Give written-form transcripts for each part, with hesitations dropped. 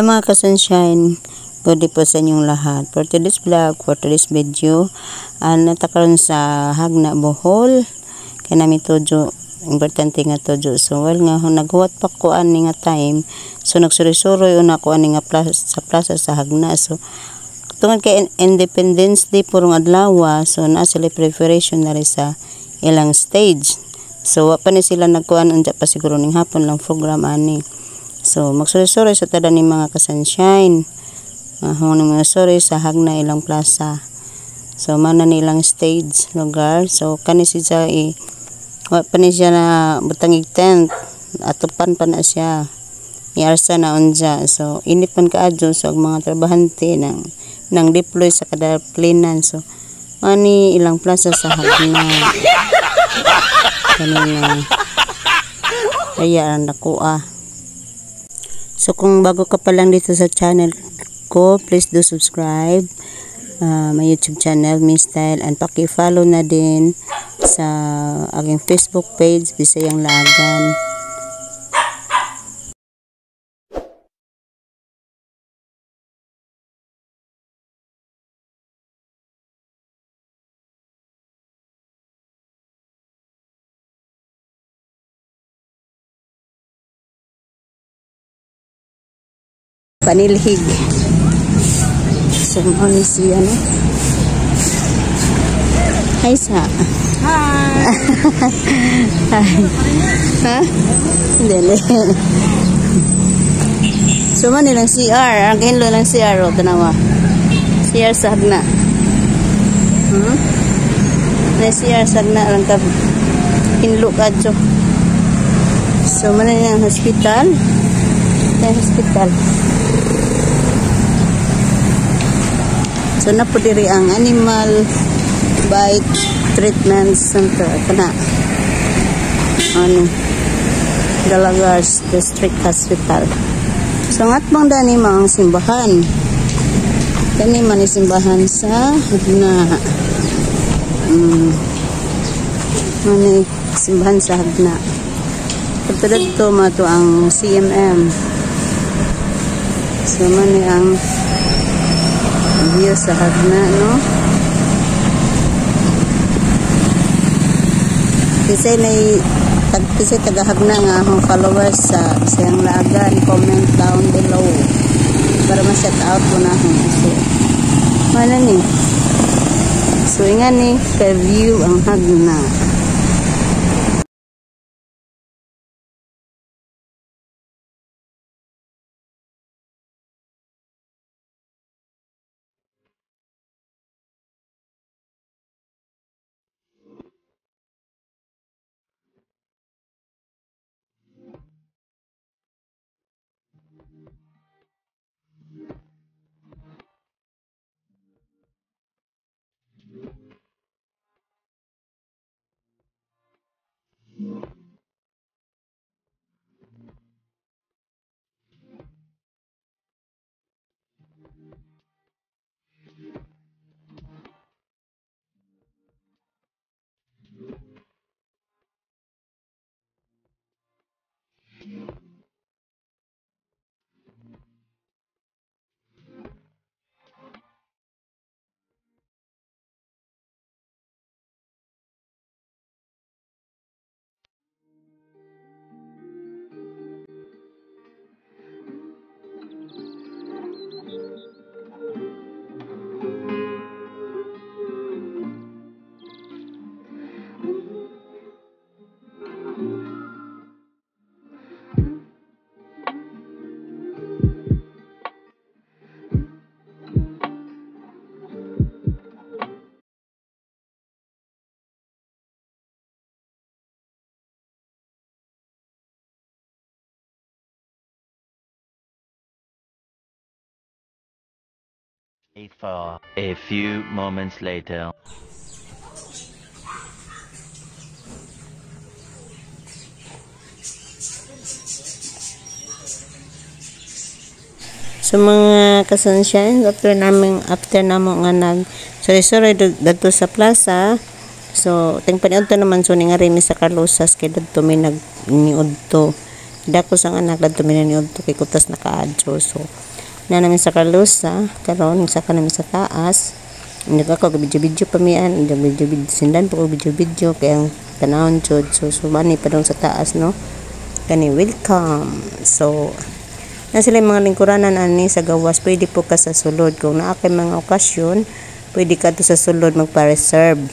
Hi mga ka-sunshine, good day po sa inyong lahat. For today's vlog, for today's video, natakaroon sa Hagna Bohol. Kaya namin tojo, importante nga tojo. So well nga, naghuwat pa ko ani nga time. So nagsuri-suroy una ko ani nga plaza sa Hagna. So tungod kay Independence Day purong adlaw, so na sila preparation na rin sa ilang stage. So wa pa ni sila nagkuan unja pa siguro ning hapon lang program ani. So magsuri-suroy sa tada ni mga ka-sunshine. Mga sorry sa Hagna ilang plaza. So mana nilang stage lugar. So kani siya wa pa ni siya na butangig tent. Atupan pa na siya. Iarsa na unja. So init man kaadyo so ang mga trabahante nang deploy sa kada plinan. So ani ilang plaza sa Hagna. Kanina kaya ang nakuha. So kung bago ka pa lang dito sa channel ko, please do subscribe my YouTube channel, Miss Style, and paki-follow na din sa aking Facebook page, Bisayang Lagan. Panilhig. So, ano siya, no? Hi, sa. Hi! Hi. Ha? Hindi. So, manilang CR. Ang kinlo lang CR, o, tanawa. CR sa Hagna. Na CR sa Hagna, lang ka kinlo ka, jo. So, manilang hospital. Yung hospital. So na po diri ang Animal Bite Treatment Center kana Dalagars District Hospital. So ngat bang dani mga simbahan. Kani man simbahan sa Hagna. Mani simbahan sa Hagna. Katulad to mato ang CMM. So mani ang view sa Hagna, no? Kasi taga-Hagna nga akong followers sa Bisayang Lagan, comment down below para ma-set out mo na akong so wala ni so nga ni ka-view ang Hagna. For a few moments later. So mga ka-sunshine, after namo nga sorry dito sa plaza. So tingpan udto naman so ni nga rin sa Carlosas kay dito may nagniudto. Dako sang anak dito may nagniudto kay kutas nakaadyo. So na namin sa Carlosa karon sa namin sa taas. Hindi ako video pamian, video sindan po video kaya ang tanawon jud so sumani pa dong sa taas no. Kani welcome. So na sila mga lingkuranan ani sa gawas, pwede po ka sa sulod kung naa kay mga okasyon, pwede ka to sa sulod magpa-reserve.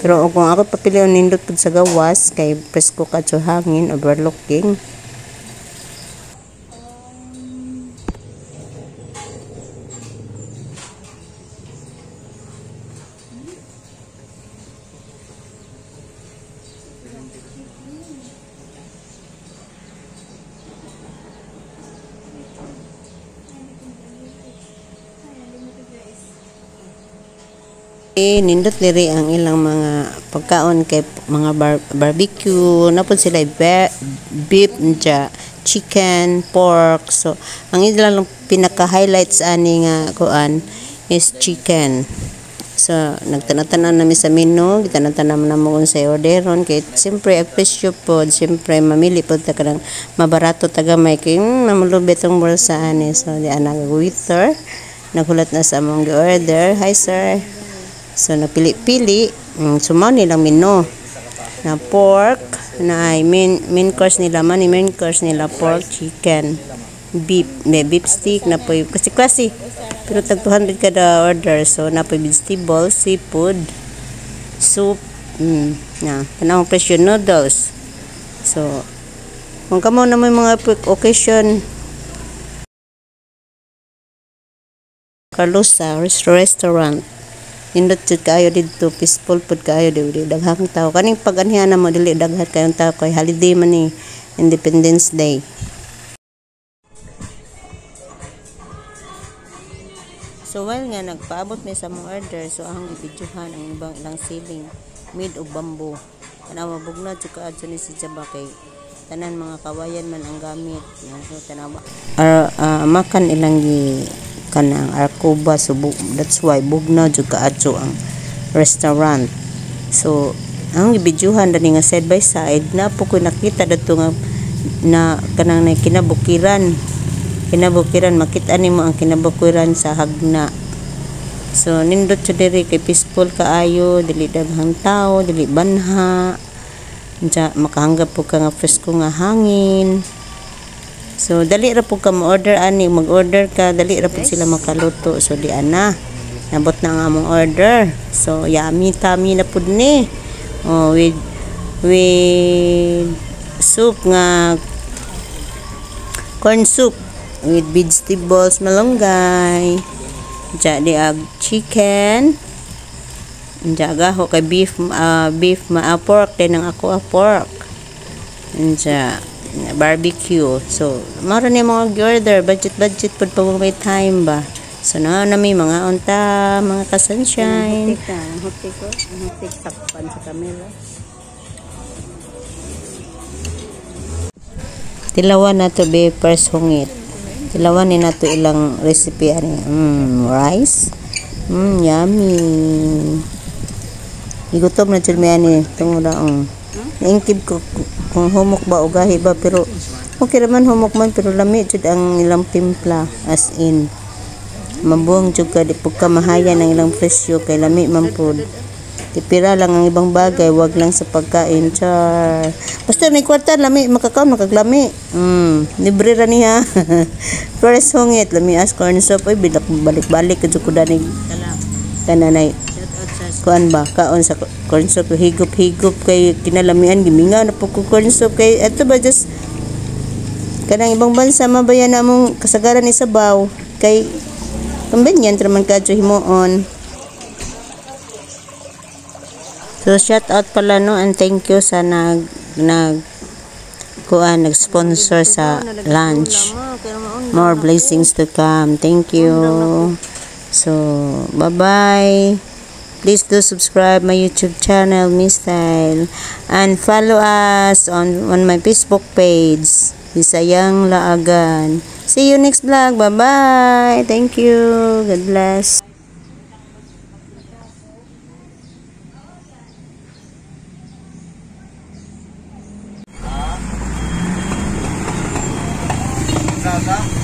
Pero kung ako papilion nindot pud sa gawas kay presko ka sa hangin overlooking. Nindot diri ang ilang mga pagkaon kay mga barbecue napod sila beef nja, chicken, pork. So ang ilang pinaka highlights ani nga kuan is chicken. So nagtanatanan namin sa menu, gitanatanan na mo kung sa orderon kay siyempre ang presyo pod, siyempre mamili pod ta kadang mabarato tagamay kay mamulubet ang bulsa ani. So di ana waiter naghulat na sa among gi-order. Hi sir. So napili-pili, sumaw nilang menu na pork, na main course nila man, main course nila pork, chicken, beef, may beef stick na po kasi pero tag 200 kada order. So na po vegetable, seafood, soup, na tanang presyo noodles. So kung kamo na may mga occasion Carlosa restaurant indot jud kaayo didto, peaceful pud kaayo dili daghang tao kaning pag-anhian na mo dili daghan kayong tao kay holiday man ni Independence Day. So while nga nagpaabot mi sa mga order, so ang gibidyohan ang ibang ilang ceiling made of bamboo tanawa bugna jud kaadto ni si Jaba kay tanan mga kawayan man ang gamit so tanawa makan ilang kanang arkoba, so that's why bugna jud kaadto ang restaurant. So ang ibidyuhan dani nga side by side na po ko nakita dadto nga na kanang kinabukiran makita nimo ang kinabukiran sa hagna. So nindot jud diri kay peaceful kaayo, dili daghang tao, dili banha, makahanggap po ka nga fresko nga hangin. So dali ra pud ka mo-order ani, mag-order ka dali ra pud sila makaluto. So di ana nabot na ang among order. So yummy tummy na pud ni. Oh, with soup nga corn soup with vegetables malunggay. Jadi ag chicken. Jaga ho kay beef pork din ang ako pork. Barbecue. So maro ni mga order budget pud pag may time ba. So na may mga unta mga ka-sunshine. Hutik sakpan sa camera. Tilawan na to be first hungit. Tilawan ni nato ilang recipe ani. Rice. Yummy. Igutom na jud mi ani tungod daong. Naingkib ko kung humok ba o gahi ba, pero okay naman humok man, pero lami jud ang ilang timpla, as in mabuang jud ka di pud ka mahayan ang ilang presyo kay lami man pud. Tipira lang ang ibang bagay, wag lang sa pagkain char. Basta may kwarta lami makakaon makaglami. Libre ra niya. First hungit lami as corn soup ay balik-balik jud ko dani kananay kuan ba kaon sa corn soup, higop kay kinalamian giminga na po ko corn soup kay eto ba just kanang ibang bansa mabayan na mong kasagaran ni sabaw kay convenient raman kadto himuon. So shout out pala no and thank you sa nag-sponsor sa lunch. More blessings to come. Thank you. So bye-bye. Please do subscribe my YouTube channel, Miss Style, and follow us on my Facebook page, Bisayang Laagan. See you next vlog. Bye-bye. Thank you. God bless. Gaga.